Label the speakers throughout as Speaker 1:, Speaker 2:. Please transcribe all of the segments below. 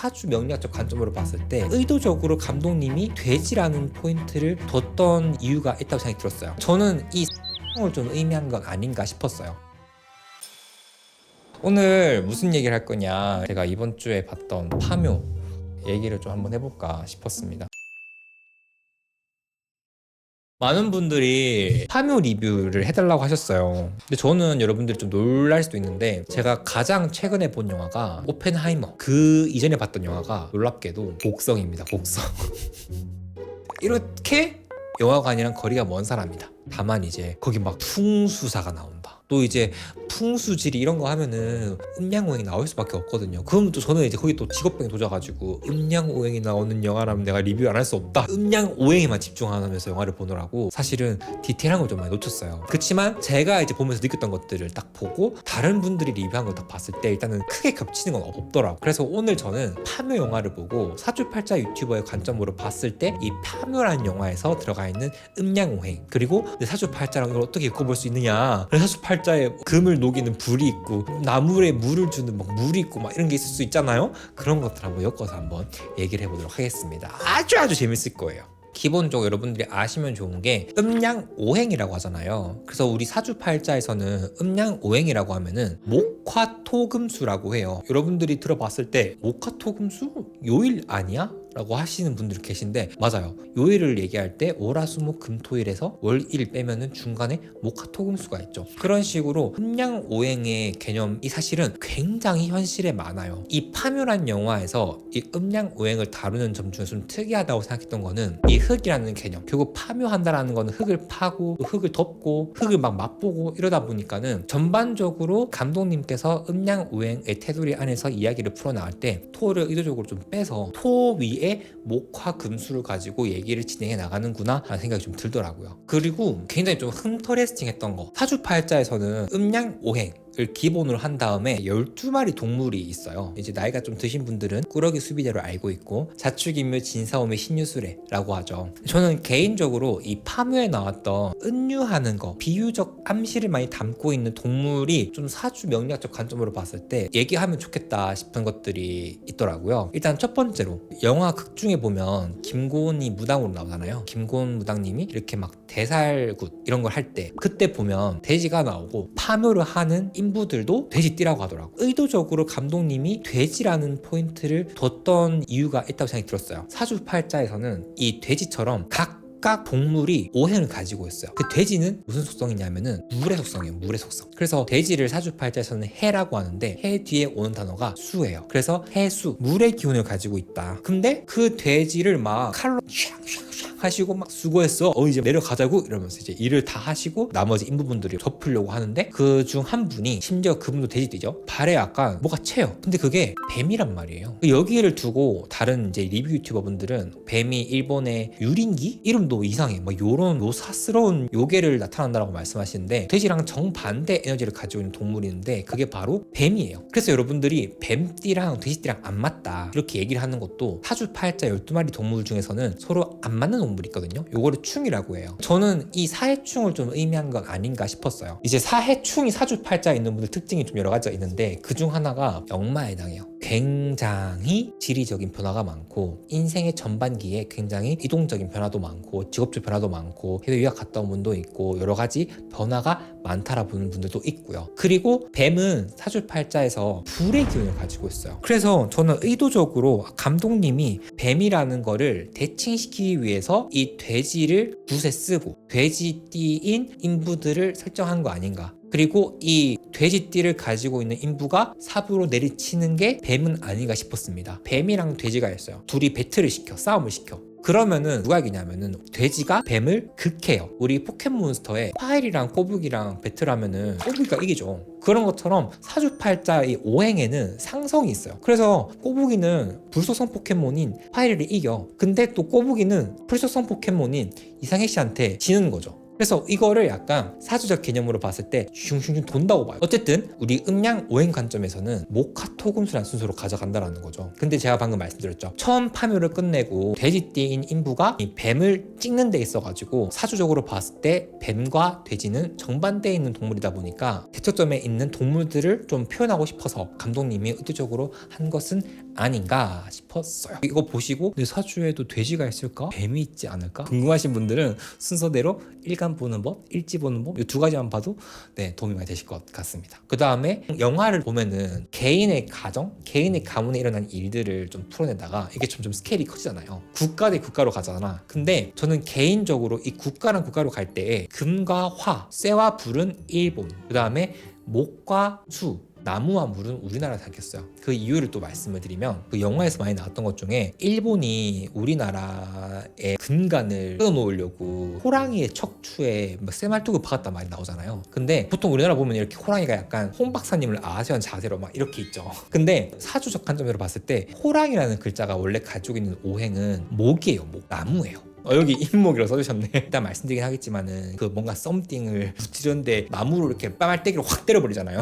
Speaker 1: 사주 명리학적 관점으로 봤을 때 의도적으로 감독님이 돼지라는 포인트를 뒀던 이유가 있다고 생각이 들었어요. 저는 이 을 좀 의미한 건 아닌가 싶었어요. 오늘 무슨 얘기를 할 거냐, 제가 이번 주에 봤던 파묘 얘기를 좀 한번 해볼까 싶었습니다. 많은 분들이 파묘 리뷰를 해달라고 하셨어요. 근데 저는 여러분들이 좀 놀랄 수도 있는데, 제가 가장 최근에 본 영화가 오펜하이머, 그 이전에 봤던 영화가 놀랍게도 곡성입니다. 곡성. 이렇게 영화관이랑 거리가 먼 사람이다. 다만 이제 거기 막 풍수사가 나온다, 또 이제 풍수지리 이런 거 하면은 음양오행이 나올 수밖에 없거든요. 그럼 또 저는 이제 거기 또 직업병이 도져가지고 음양오행이 나오는 영화라면 내가 리뷰 안 할 수 없다, 음양오행에만 집중하면서 영화를 보느라고 사실은 디테일한 걸 좀 많이 놓쳤어요. 그렇지만 제가 이제 보면서 느꼈던 것들을 딱 보고 다른 분들이 리뷰한 걸 딱 봤을 때 일단은 크게 겹치는 건 없더라고. 그래서 오늘 저는 파묘 영화를 보고 사주팔자 유튜버의 관점으로 봤을 때 이 파묘라는 영화에서 들어가 있는 음양오행, 그리고 내 사주팔자랑 이걸 어떻게 엮어볼 수 있느냐, 내 사주팔자에 금을 녹이는 불이 있고 나물에 물을 주는 막 물이 있고 막 이런 게 있을 수 있잖아요. 그런 것들 한번 엮어서 한번 얘기를 해보도록 하겠습니다. 아주 재밌을 거예요. 기본적으로 여러분들이 아시면 좋은 게 음양오행이라고 하잖아요. 그래서 우리 사주팔자에서는 음양오행이라고 하면은 목화토금수라고 해요. 여러분들이 들어봤을 때 목화토금수? 요일 아니야? 라고 하시는 분들이 계신데, 맞아요. 요일을 얘기할 때 월화수목금토일에서 월일 빼면은 중간에 목화토금수가 있죠. 그런 식으로 음양오행의 개념이 사실은 굉장히 현실에 많아요. 이 파묘란 영화에서 이 음양오행을 다루는 점 중에 좀 특이하다고 생각했던 거는 이 흙이라는 개념. 결국 파묘한다라는 거는 흙을 파고 흙을 덮고 흙을 막 맛보고 이러다 보니까는 전반적으로 감독님께서 음양오행의 테두리 안에서 이야기를 풀어나갈 때 토를 의도적으로 좀 빼서 토 위에 목화금수를 가지고 얘기를 진행해 나가는구나 라는 생각이 좀 들더라고요. 그리고 굉장히 좀 흥터레스팅했던 거, 사주팔자에서는 음양오행 을 기본으로 한 다음에 12마리 동물이 있어요. 이제 나이가 좀 드신 분들은 꾸러기 수비대로 알고 있고 자축인묘 진사오미 신유술래라고 하죠. 저는 개인적으로 이 파묘에 나왔던 은유하는 거, 비유적 암시를 많이 담고 있는 동물이 좀 사주 명리학적 관점으로 봤을 때 얘기하면 좋겠다 싶은 것들이 있더라고요. 일단 첫 번째로 영화 극 중에 보면 김고은이 무당으로 나오잖아요. 김고은 무당님이 이렇게 막 대살굿 이런 걸 할 때, 그때 보면 돼지가 나오고 파묘를 하는 인부들도 돼지띠라고 하더라고. 의도적으로 감독님이 돼지라는 포인트를 뒀던 이유가 있다고 생각이 들었어요. 사주팔자에서는 이 돼지처럼 각각 동물이 오행을 가지고 있어요. 그 돼지는 무슨 속성이냐면은 물의 속성이에요. 물의 속성. 그래서 돼지를 사주팔자에서는 해라고 하는데 해 뒤에 오는 단어가 수예요. 그래서 해수, 물의 기운을 가지고 있다. 근데 그 돼지를 막 칼로 샥샥 하시고 막 수고했어, 이제 내려가자고 이러면서 이제 일을 다 하시고 나머지 인부분들이 덮으려고 하는데, 그 중 한 분이, 심지어 그분도 돼지띠죠, 발에 약간 뭐가 채요. 근데 그게 뱀이란 말이에요. 여기를 두고 다른 이제 리뷰 유튜버 분들은 뱀이 일본의 유린기? 이름도 이상해, 뭐 요런 요사스러운 요괴를 나타난다라고 말씀하시는데, 돼지랑 정반대 에너지를 가지고 있는 동물인데 그게 바로 뱀이에요. 그래서 여러분들이 뱀띠랑 돼지띠랑 안 맞다 이렇게 얘기를 하는 것도, 사주팔자 12마리 동물 중에서는 서로 안 맞는 동물이 있거든요. 요거를 충이라고 해요. 저는 이 사해충을 좀 의미한 건 아닌가 싶었어요. 이제 사해충이 사주팔자에 있는 분들 특징이 좀 여러 가지가 있는데, 그중 하나가 역마에 해당해요. 굉장히 지리적인 변화가 많고 인생의 전반기에 굉장히 이동적인 변화도 많고 직업적 변화도 많고 해외 유학 갔다 온 분도 있고 여러 가지 변화가 많다라 보는 분들도 있고요. 그리고 뱀은 사주팔자에서 불의 기운을 가지고 있어요. 그래서 저는 의도적으로 감독님이 뱀이라는 거를 대칭시키기 위해서 이 돼지를 붓에 쓰고 돼지띠인 인부들을 설정한 거 아닌가. 그리고 이 돼지띠를 가지고 있는 인부가 사부로 내리치는 게 뱀은 아닌가 싶었습니다. 뱀이랑 돼지가 있어요. 둘이 배틀을 시켜, 싸움을 시켜. 그러면은 누가 이기냐면은 돼지가 뱀을 극해요. 우리 포켓몬스터에 파일이랑 꼬부기랑 배틀하면은 꼬부기가 이기죠. 그런 것처럼 사주팔자 이 오행에는 상성이 있어요. 그래서 꼬부기는 불속성 포켓몬인 파일을 이겨. 근데 또 꼬부기는 불속성 포켓몬인 이상해씨한테 지는 거죠. 그래서 이거를 약간 사주적 개념으로 봤을 때 슝슝슝 돈다고 봐요. 어쨌든 우리 음양오행 관점에서는 목화토금수라는 순서로 가져간다라는 거죠. 근데 제가 방금 말씀드렸죠. 처음 파묘를 끝내고 돼지띠인 인부가 이 뱀을 찍는 데 있어가지고 사주적으로 봤을 때 뱀과 돼지는 정반대에 있는 동물이다 보니까 대척점에 있는 동물들을 좀 표현하고 싶어서 감독님이 의도적으로 한 것은 아닌가 싶었어요. 이거 보시고 내 사주에도 돼지가 있을까? 뱀이 있지 않을까? 궁금하신 분들은 순서대로 일간 보는 법, 일지 보는 법 이 두 가지만 봐도 네, 도움이 많이 되실 것 같습니다. 그 다음에 영화를 보면은 개인의 가정, 개인의 가문에 일어난 일들을 좀 풀어내다가 이게 좀 스케일이 커지잖아요. 국가 대 국가로 가잖아. 근데 저는 개인적으로 이 국가랑 국가로 갈 때에 금과 화, 쇠와 불은 일본, 그 다음에 목과 수, 나무와 물은 우리나라 생각했어요. 그 이유를 또 말씀을 드리면 그 영화에서 많이 나왔던 것 중에 일본이 우리나라의 금관을 끊어놓으려고 호랑이의 척추에 쇠말뚝을 박았단 말이 나오잖아요. 근데 보통 우리나라 보면 이렇게 호랑이가 약간 홍 박사님을 아시한 자세로 막 이렇게 있죠. 근데 사주적 관점으로 봤을 때 호랑이라는 글자가 원래 가지고 있는 오행은 목이에요. 목, 나무예요. 여기 인목이라고 써주셨네. 일단 말씀드리긴 하겠지만은 그 뭔가 썸띵을 붙이려는데 나무로 이렇게 빨대기로 확 때려버리잖아요.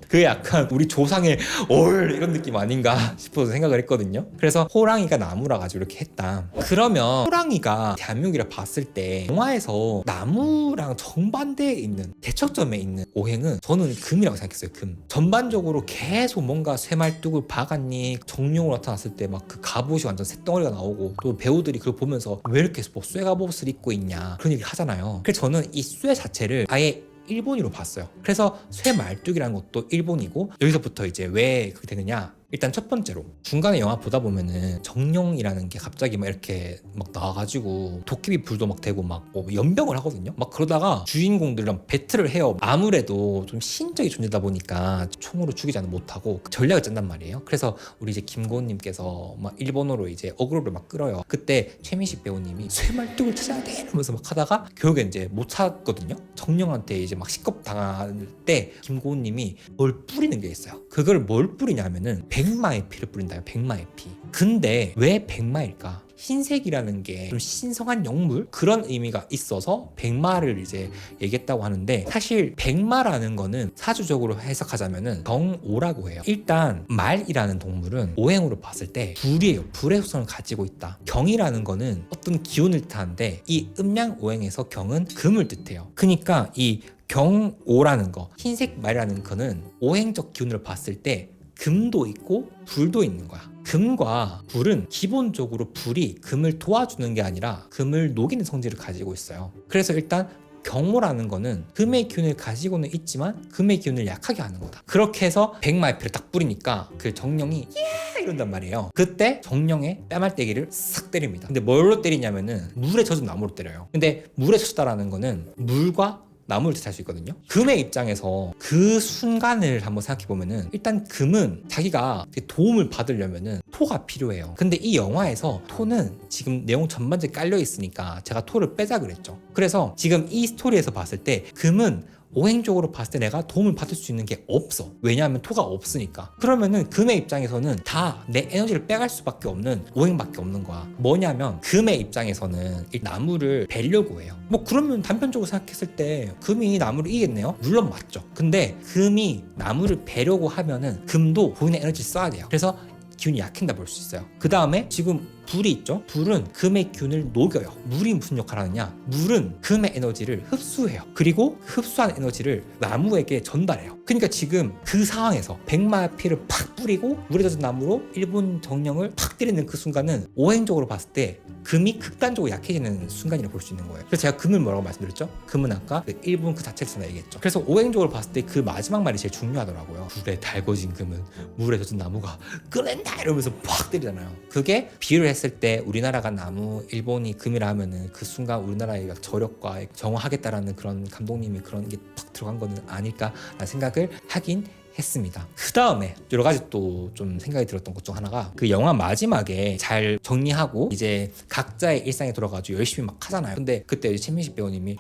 Speaker 1: 그게 약간 우리 조상의 이런 느낌 아닌가 싶어서 생각을 했거든요. 그래서 호랑이가 나무라 가지고 이렇게 했다. 그러면 호랑이가 대한민국이라 봤을 때 영화에서 나무랑 정반대에 있는 대척점에 있는 오행은 저는 금이라고 생각했어요. 금. 전반적으로 계속 뭔가 쇠말뚝을 박았니 정령으로 나타났을 때 막 그 갑옷이 완전 새덩어리가 나오고 또 배우들이 그걸 보면서 왜 이렇게 뭐 쇠갑옷을 입고 있냐 그런 얘기 하잖아요. 그래서 저는 이 쇠 자체를 아예 일본으로 봤어요. 그래서 쇠말뚝이라는 것도 일본이고 여기서부터 이제 왜 그렇게 되느냐. 일단 첫 번째로 중간에 영화 보다 보면은 정령이라는 게 갑자기 막 이렇게 막 나와가지고 도깨비 불도 막 되고 막 연병을 하거든요. 막 그러다가 주인공들이랑 배틀을 해요. 아무래도 좀 신적인 존재다 보니까 총으로 죽이지는 못하고 전략을 짠단 말이에요. 그래서 우리 이제 김고은님께서 막 일본어로 이제 어그로를 막 끌어요. 그때 최민식 배우님이 쇠말뚝을 찾아야 돼 이러면서 막 하다가 결국에 이제 못 찾거든요. 정령한테 이제 막 식겁 당할 때 김고은님이 뭘 뿌리는 게 있어요. 그걸 뭘 뿌리냐면은 백마의 피를 뿌린다요. 백마의 피. 근데 왜 백마일까? 흰색이라는 게 좀 신성한 영물? 그런 의미가 있어서 백마를 이제 얘기했다고 하는데 사실 백마라는 거는 사주적으로 해석하자면은 경오라고 해요. 일단 말이라는 동물은 오행으로 봤을 때 불이에요. 불의 속성을 가지고 있다. 경이라는 거는 어떤 기운을 뜻하는데 이 음양 오행에서 경은 금을 뜻해요. 그러니까 이 경오라는 거, 흰색 말이라는 거는 오행적 기운을 봤을 때 금도 있고 불도 있는 거야. 금과 불은 기본적으로 불이 금을 도와주는 게 아니라 금을 녹이는 성질을 가지고 있어요. 그래서 일단 경호라는 거는 금의 기운을 가지고는 있지만 금의 기운을 약하게 하는 거다. 그렇게 해서 백마의 피를 딱 뿌리니까 그 정령이 예 이런단 말이에요. 그때 정령의 뺨알때기를 싹 때립니다. 근데 뭘로 때리냐면은 물에 젖은 나무로 때려요. 근데 물에 젖었다라는 거는 물과 나무를 뜻할 수 있거든요. 금의 입장에서 그 순간을 한번 생각해 보면은 일단 금은 자기가 도움을 받으려면은 토가 필요해요. 근데 이 영화에서 토는 지금 내용 전반적으로 깔려 있으니까 제가 토를 빼자 그랬죠. 그래서 지금 이 스토리에서 봤을 때 금은 오행적으로 봤을 때 내가 도움을 받을 수 있는 게 없어. 왜냐하면 토가 없으니까. 그러면은 금의 입장에서는 다 내 에너지를 빼갈 수밖에 없는 오행밖에 없는 거야. 뭐냐면 금의 입장에서는 이 나무를 베려고 해요. 뭐 그러면 단편적으로 생각했을 때 금이 나무를 이기겠네요? 물론 맞죠. 근데 금이 나무를 베려고 하면은 금도 본인의 에너지를 써야 돼요. 그래서 기운이 약해진다 볼 수 있어요. 그 다음에 지금 불이 있죠? 불은 금의 기운을 녹여요. 물이 무슨 역할을 하느냐? 물은 금의 에너지를 흡수해요. 그리고 흡수한 에너지를 나무에게 전달해요. 그러니까 지금 그 상황에서 백마의 피를 팍 뿌리고 물에 젖은 나무로 일본 정령을 팍 때리는 그 순간은 오행적으로 봤을 때 금이 극단적으로 약해지는 순간이라고 볼 수 있는 거예요. 그래서 제가 금은 뭐라고 말씀드렸죠? 금은 아까 그 일본 그 자체에서 얘기했죠. 그래서 오행적으로 봤을 때 그 마지막 말이 제일 중요하더라고요. 불에 달궈진 금은 물에 젖은 나무가 끓는다 이러면서 팍 때리잖아요. 그게 비유를 했을 때 우리나라가 나무, 일본이 금이라 하면은 그 순간 우리나라의 저력과 정화하겠다라는 그런 감독님이 그런 게 팍 들어간 거는 아닐까라는 생각을 하긴 했습니다. 그 다음에 여러 가지 또 좀 생각이 들었던 것 중 하나가 그 영화 마지막에 잘 정리하고 이제 각자의 일상에 돌아가지고 열심히 막 하잖아요. 근데 그때 최민식 배우님이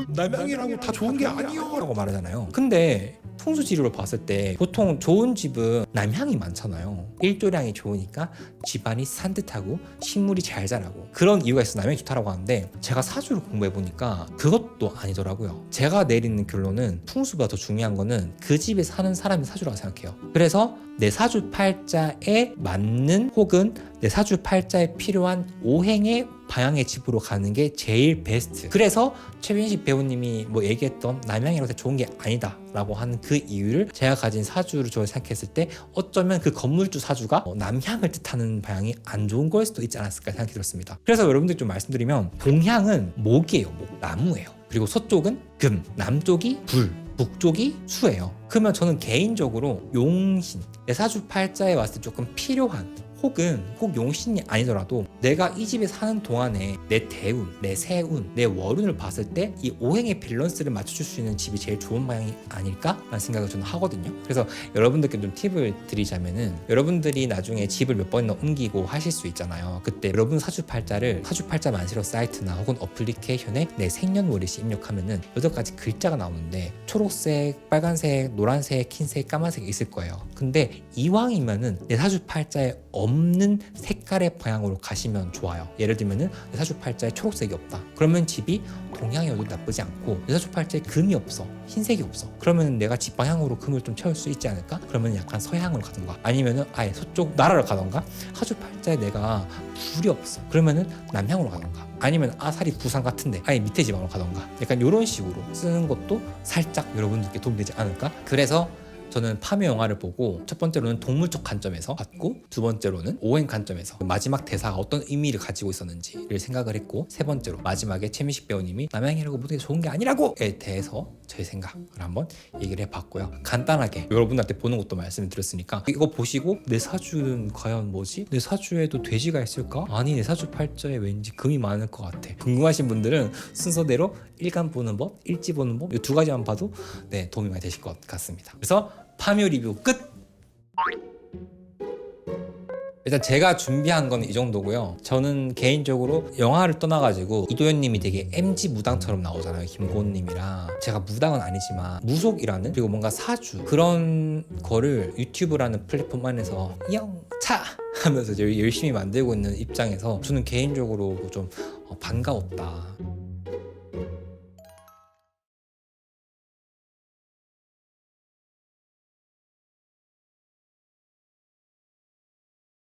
Speaker 1: 남양이라고 다 좋은 게 아니요 라고 말하잖아요. 근데 풍수지리로 봤을 때 보통 좋은 집은 남향이 많잖아요. 일조량이 좋으니까 집안이 산뜻하고 식물이 잘 자라고 그런 이유가 있어서 남향이 좋다라고 하는데 제가 사주를 공부해보니까 그것도 아니더라고요. 제가 내리는 결론은 풍수보다 더 중요한 거는 그 집에 사는 사람 사람이 사주라고 생각해요. 그래서 내 사주팔자에 맞는 혹은 내 사주팔자에 필요한 오행의 방향의 집으로 가는 게 제일 베스트. 그래서 최민식 배우님이 뭐 얘기했던 남양이라서 좋은 게 아니다 라고 하는 그 이유를 제가 가진 사주를 저를 생각했을 때 어쩌면 그 건물주 사주가 남향을 뜻하는 방향이 안 좋은 걸 수도 있지 않았을까 생각이 들었습니다. 그래서 여러분들 좀 말씀드리면 동향은 목이에요. 목, 나무예요. 그리고 서쪽은 금, 남쪽이 불, 북쪽이 수예요. 그러면 저는 개인적으로 용신, 내 사주팔자에 왔을 때 조금 필요한 혹은 꼭 용신이 아니더라도 내가 이 집에 사는 동안에 내 대운, 내 세운, 내 월운을 봤을 때 이 오행의 밸런스를 맞춰줄 수 있는 집이 제일 좋은 방향이 아닐까라는 생각을 저는 하거든요. 그래서 여러분들께 좀 팁을 드리자면은 여러분들이 나중에 집을 몇 번이나 옮기고 하실 수 있잖아요. 그때 여러분 사주팔자를 사주팔자 만세로 사이트나 혹은 어플리케이션에 내 생년월일시 입력하면은 8가지 글자가 나오는데 초록색, 빨간색, 노란색, 흰색, 까만색이 있을 거예요. 근데 이왕이면은 내 사주팔자에 없는 색깔의 방향으로 가시면 좋아요. 예를 들면은 내 사주팔자에 초록색이 없다. 그러면 집이 동향이어도 나쁘지 않고 내 사주팔자에 금이 없어. 흰색이 없어. 그러면 내가 집 방향으로 금을 좀 채울 수 있지 않을까? 그러면 약간 서향으로 가던가 아니면은 아예 서쪽 나라를 가던가 사주팔자에 내가 불이 없어. 그러면은 남향으로 가던가 아니면 아사리 부산 같은데 아예 밑에 지방으로 가던가 약간 이런 식으로 쓰는 것도 살짝 여러분들께 도움이 되지 않을까? 그래서 저는 파묘 영화를 보고 첫 번째로는 동물적 관점에서 봤고 두 번째로는 오행 관점에서 마지막 대사가 어떤 의미를 가지고 있었는지를 생각을 했고 세 번째로 마지막에 최민식 배우님이 남양이라고 모든 게 좋은 게 아니라고에 대해서 제 생각을 한번 얘기를 해봤고요. 간단하게 여러분한테 보는 것도 말씀을 드렸으니까 이거 보시고 내 사주는 과연 뭐지? 내 사주에도 돼지가 있을까? 아니 내 사주 팔자에 왠지 금이 많을 것 같아. 궁금하신 분들은 순서대로 일간 보는 법, 일지 보는 법 이 두 가지만 봐도 네 도움이 많이 되실 것 같습니다. 그래서 파묘 리뷰 끝! 일단 제가 준비한 건 이 정도고요. 저는 개인적으로 영화를 떠나가지고 이도현님이 되게 MG 무당처럼 나오잖아요. 김고은님이랑 제가 무당은 아니지만 무속이라는 그리고 뭔가 사주 그런 거를 유튜브라는 플랫폼 안에서 영차 하면서 열심히 만들고 있는 입장에서 저는 개인적으로 좀 반가웠다.